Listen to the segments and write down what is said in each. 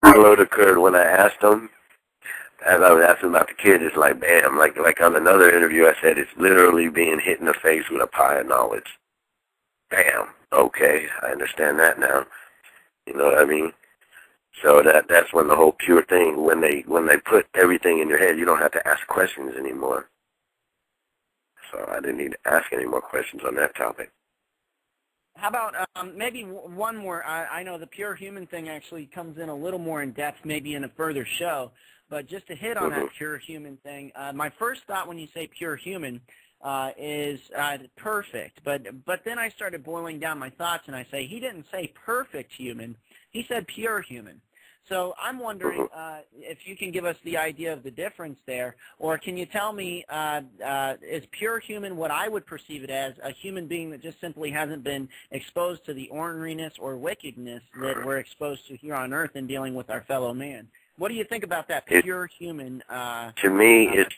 download occurred when I asked them. As I was asking about the kid, it's like, bam, like on another interview I said, it's literally being hit in the face with a pie of knowledge. Bam. Okay, I understand that now. You know what I mean? So that's when the whole pure thing, when they put everything in your head, you don't have to ask questions anymore. So I didn't need to ask any more questions on that topic. How about maybe one more? I know the pure human thing actually comes in a little more in depth, maybe in a further show. But just to hit on that pure human thing, my first thought when you say pure human is perfect. But then I started boiling down my thoughts, and I say he didn't say perfect human. He said pure human. So I'm wondering if you can give us the idea of the difference there, or can you tell me, is pure human what I would perceive it as, a human being that just simply hasn't been exposed to the orneriness or wickedness that we're exposed to here on Earth in dealing with our fellow man? What do you think about that pure human? To me, it's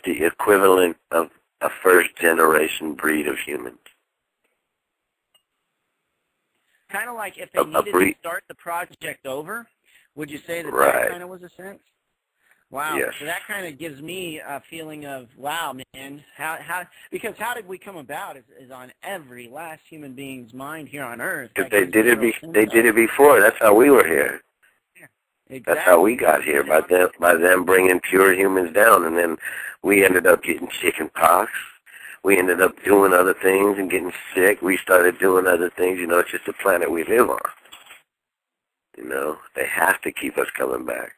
the equivalent of a first-generation breed of humans. Kind of like if they needed to start the project over, would you say that that kind of was a sense? Wow. Yes. So that kind of gives me a feeling of, wow, man, because how did we come about is on every last human being's mind here on Earth. Because they did it before. That's how we were here. Yeah, exactly. That's how we got here, by them bringing pure humans down, and then we ended up getting chicken pox. We ended up doing other things and getting sick. We started doing other things. You know, it's just the planet we live on. You know, they have to keep us coming back.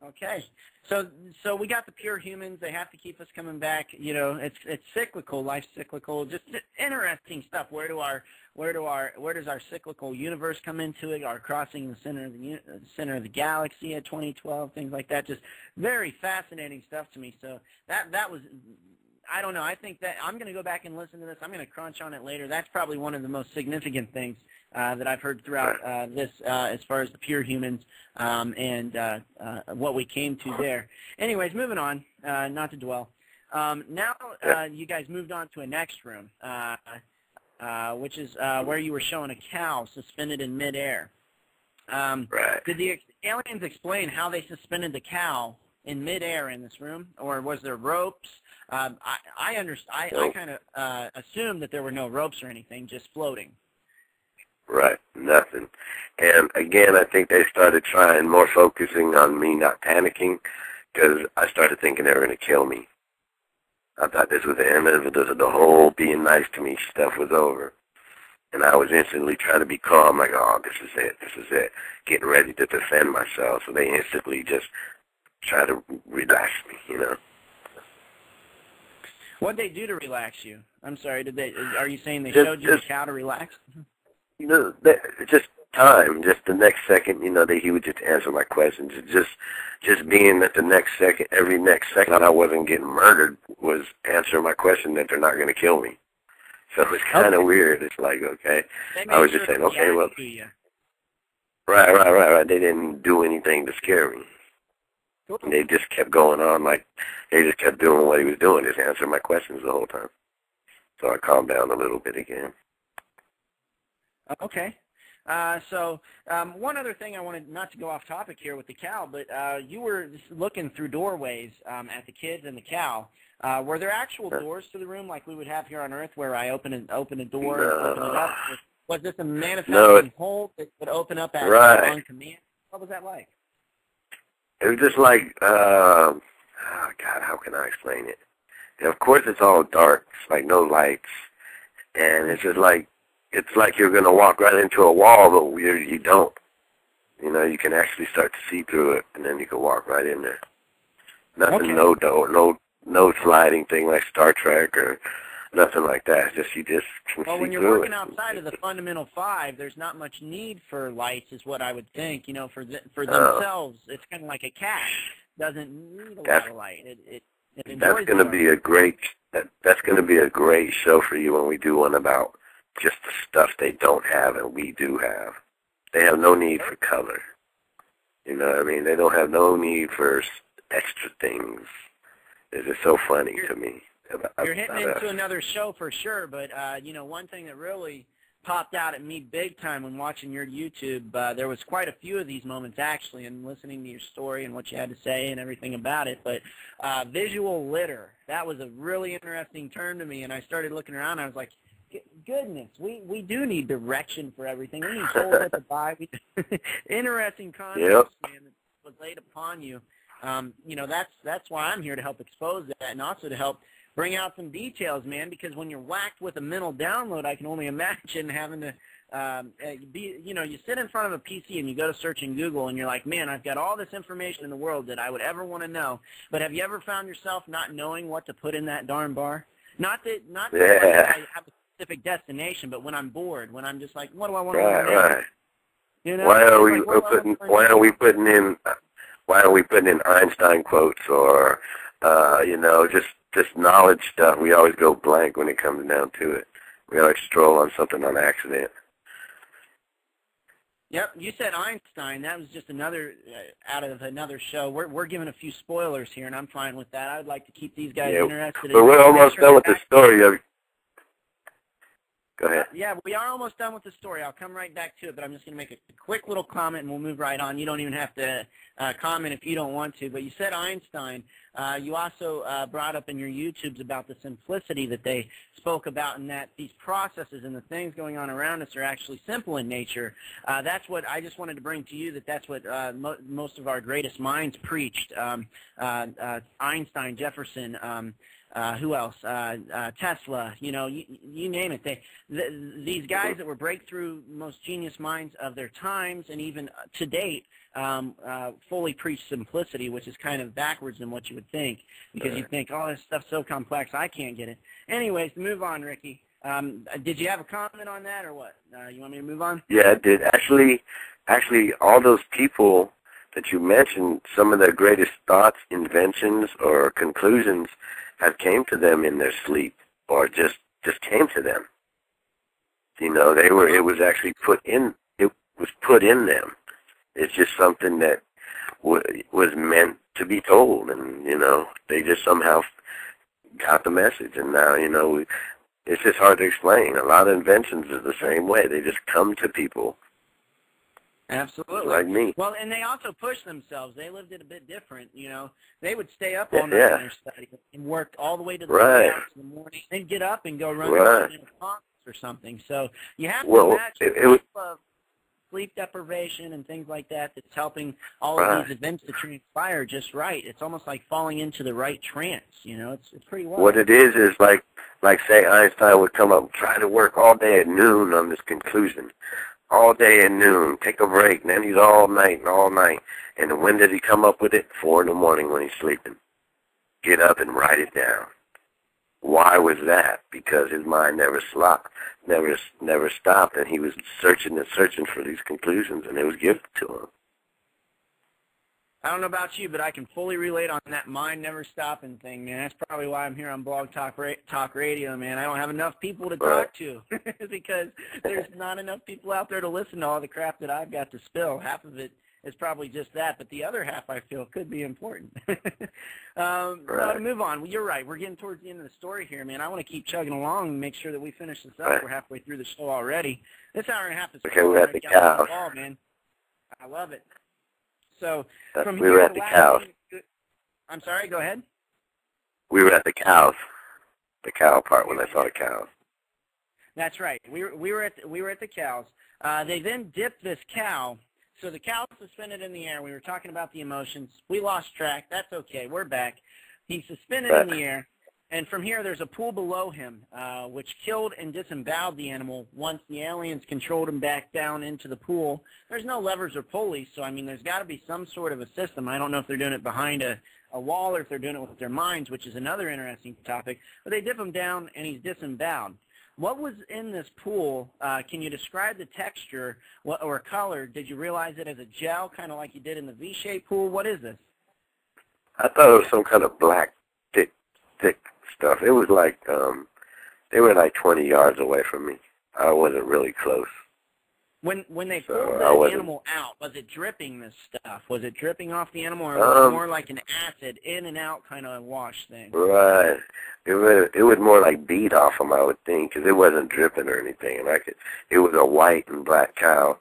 Okay. So we got the pure humans. They have to keep us coming back. You know, it's cyclical. Life's cyclical. Just interesting stuff. Where does our cyclical universe come into it? Our crossing the center of the galaxy at 2012, things like that. Just very fascinating stuff to me. So that was, I don't know. I think that I'm going to go back and listen to this. I'm going to crunch on it later. That's probably one of the most significant things that I've heard throughout this as far as the pure humans and what we came to there. Anyways, moving on, not to dwell. Now you guys moved on to a next room, which is where you were showing a cow suspended in midair. Did the aliens explain how they suspended the cow in midair in this room, or was there ropes? I kind of assumed that there were no ropes or anything, just floating. Right, nothing. And again, I think they started trying more focusing on me not panicking, because I started thinking they were going to kill me. I thought this was the end of it. The whole being nice to me stuff was over. And I was instantly trying to be calm, like, oh, this is it, getting ready to defend myself. So they instantly just try to relax me, you know. What did they do to relax you? I'm sorry, are you saying they showed you the cow to relax? You know, just time, just the next second, you know, he would just answer my questions. Just being that the next second, every next second I wasn't getting murdered was answering my question that they're not going to kill me. So it's kind of weird. It's like, okay, I was just saying, okay, well, right. They didn't do anything to scare me. Cool. And they just kept going on, like, they just kept doing what he was doing, just answering my questions the whole time. So I calmed down a little bit again. Okay. So one other thing I wanted, not to go off topic here with the cow, but you were just looking through doorways at the kids and the cow. Were there actual doors to the room like we would have here on Earth where I open a door and open it up? Was this a manifesting hole that would open up on command? What was that like? It was just like, God, how can I explain it? And of course it's all dark. It's like no lights. And it's just like, it's like you're going to walk right into a wall, but you don't. You know, you can actually start to see through it, and then you can walk right in there. Nothing, no door, no sliding thing like Star Trek or nothing like that. It's just you just can see through it. Well, when you're working outside of the fundamental five, there's not much need for lights, is what I would think. You know, for themselves, it's kind of like a cat. Doesn't need a lot of light. It that's going to be a great. That's going to be a great show for you when we do one about just the stuff they don't have and we do have. They have no need for color. You know what I mean? They don't have no need for extra things. It's just so funny to me. You're hitting into another show for sure, but, you know, one thing that really popped out at me big time when watching your YouTube. There was quite a few of these moments, actually, and listening to your story and what you had to say and everything about it. But visual litter, that was a really interesting term to me, and I started looking around, and I was like, goodness, we do need direction for everything. We need souls at the buy. Interesting concepts, man, that was laid upon you. You know, that's why I'm here, to help expose that and also to help bring out some details, man, because when you're whacked with a mental download, I can only imagine having to you know, you sit in front of a PC and you go to search in Google and you're like, man, I've got all this information in the world that I would ever want to know. But have you ever found yourself not knowing what to put in that darn bar? Not that I have a specific destination, but when I'm bored, when I'm just like, what do I want to know? Right. You know, why are we putting in Einstein quotes or you know, just knowledge stuff? We always go blank when it comes down to it. We always stroll on something on accident. Yep, you said Einstein. That was just another out of another show. We're giving a few spoilers here, and I'm fine with that. I'd like to keep these guys interested. But we're almost done with the story. Go ahead. Yeah, we are almost done with the story. I'll come right back to it, but I'm just going to make a quick little comment, and we'll move right on. You don't even have to comment if you don't want to. But you said Einstein. You also brought up in your YouTubes about the simplicity that they spoke about, and that these processes and the things going on around us are actually simple in nature. That's what I just wanted to bring to you, that's what most of our greatest minds preached. Einstein, Jefferson, who else? Tesla, you know, you name it. These guys that were breakthrough, most genius minds of their times, and even to date, fully preach simplicity, which is kind of backwards than what you would think, because you think, oh, this stuff's so complex, I can't get it. Anyways, to move on, Ricky. Did you have a comment on that, or what? You want me to move on? Yeah, I did. Actually, all those people that you mentioned, some of their greatest thoughts, inventions, or conclusions have came to them in their sleep, or just came to them. You know, it was actually put in them. It's just something that was meant to be told, and, you know, they just somehow got the message, and now, you know, it's just hard to explain. A lot of inventions are the same way. They just come to people. Absolutely. Like me. Well, and they also pushed themselves. They lived it a bit different, you know. They would stay up all night in their study and work all the way to the hours in the morning, then get up and go run in a conference or something. So you have to imagine sleep deprivation and things like that that's helping all of these events to transpire just right. It's almost like falling into the right trance, you know. It's pretty wild. What it is like say Einstein would come up and try to work all day at noon on this conclusion. All day at noon, take a break, and then he's all night. And then when did he come up with it? 4 in the morning when he's sleeping. Get up and write it down. Why was that? Because his mind never stopped, and he was searching for these conclusions, and it was given to him. I don't know about you, but I can fully relate on that mind never stopping thing, man. That's probably why I'm here on Blog Talk Radio, man. I don't have enough people to talk to because there's not enough people out there to listen to all the crap that I've got to spill. Half of it is probably just that, but the other half, I feel, could be important. So to move on, you're right. We're getting towards the end of the story here, man. I want to keep chugging along and make sure that we finish this up. We're halfway through the show already. This hour and a half is we're at the cows. Man. I love it. So we were at the cows. I'm sorry, go ahead. We were at the cows. The cow part when I saw the cows. That's right. We were at the cows. They then dipped this cow. So the cow suspended in the air. We were talking about the emotions. We lost track. That's okay. We're back. He's suspended in the air. And from here, there's a pool below him, which killed and disemboweled the animal once the aliens controlled him back down into the pool. There's no levers or pulleys, so, I mean, there's got to be some sort of a system. I don't know if they're doing it behind a wall or if they're doing it with their minds, which is another interesting topic. But they dip him down, and he's disemboweled. What was in this pool? Can you describe the texture or color? Did you realize it as a gel, kind of like you did in the V-shaped pool? What is this? I thought it was some kind of black, thick stuff. It was like they were like 20 yards away from me. I wasn't really close. When they So pulled I the wasn't. animal out, was it dripping this stuff? Was it dripping off the animal, or was it more like an acid in and out kind of wash thing? Right. It was more like bead off them, I would think, because it wasn't dripping or anything. And it was a white and black cow.